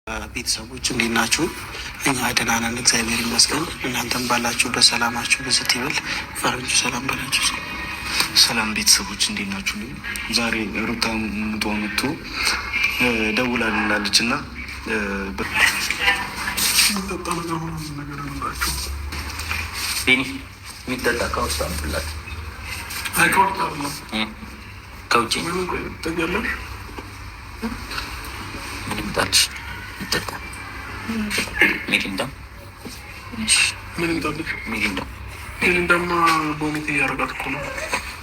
ቤተሰቦች እንዴት ናችሁ? እኛ ደህና ነን፣ እግዚአብሔር ይመስገን። እናንተም ባላችሁ በሰላማችሁ ብዝት ይበል። ፈረንጁ ሰላም በላችሁ። ሰላም ቤተሰቦች እንዴት ናችሁ? ዛሬ ሩታ ምጧ መጥቶ ደውላልናለች እና የሚጠጣ ከውስጥ አምጡላት። ከውጭ ምንምጣልሽ ይጠጣ ሚሪንዳ ሚሪንዳማ ቦሚት እያደረጋት እኮ ነው።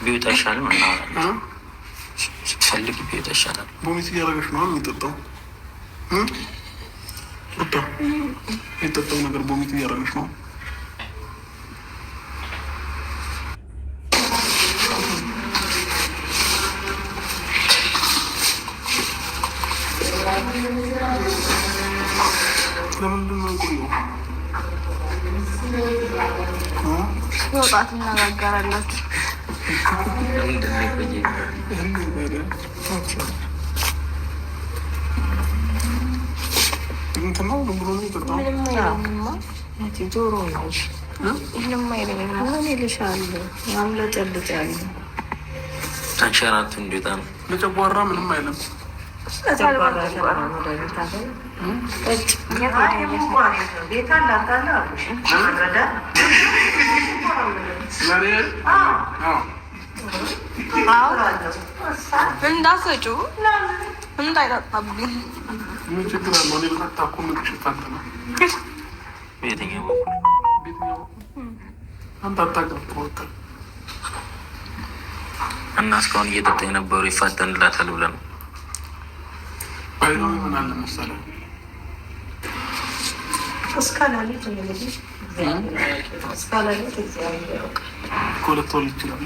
ቢወጣ ይሻልም እና ፈልግ ቢወጣ ይሻላል። ቦሚት እያደረገች ነው የሚጠጣው። ሩታ የሚጠጣው ነገር ቦሚት እያደረገች ነው። ለምንድን ነው ቆየው? ወጣት እናጋጋራላችሁ። ጆሮ ነው ይልሻለሁ። ያምለጨልጫል። ተንሸራቱ እንዲወጣ ነው። ለጨጓራ ምንም አይለም። እንዳሰጩ እንዳይጠጣብኝ ምን ችግር አለው? እኔ ልጠጣ እኮ ምትሽፋት ነው። በየትኛው አንተ አታውቅም እና እስካሁን እየጠጣ የነበሩ ይፋጠንላታል ብለን ነው። ባይሮ ምን አለ መሰለህ እስካላለት ኮለቶል ይችላል።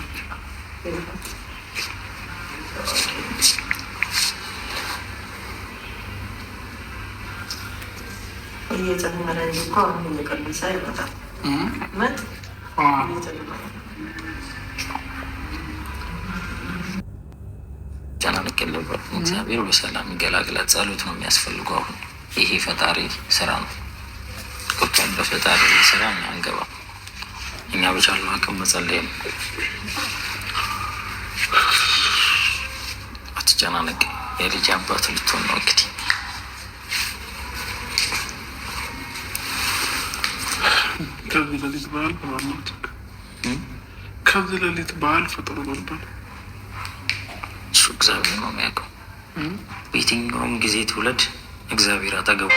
እየጨመረ እኮ አሁን እየቀነሰ ይመጣል። መጥ ጨናንቅ የለበት። እግዚአብሔር በሰላም ይገላግላት። ጸሎት ነው የሚያስፈልገው። አሁን ይሄ ፈጣሪ ስራ ነው። ቁጣን በፈጣሪ ስራ እኛ አንገባ። እኛ በቻልነው አቅም መጸለይ ነው። አትጨናነቅ። የልጅ አባት ልትሆን ነው እንግዲህ። ከዚህ ሌሊት በዓል በማለት ከዚህ ሌሊት በዓል ፈጥሮ በልባል እሱ እግዚአብሔር ነው የሚያውቀው። በየትኛውም ጊዜ ትውለድ እግዚአብሔር አጠገቡ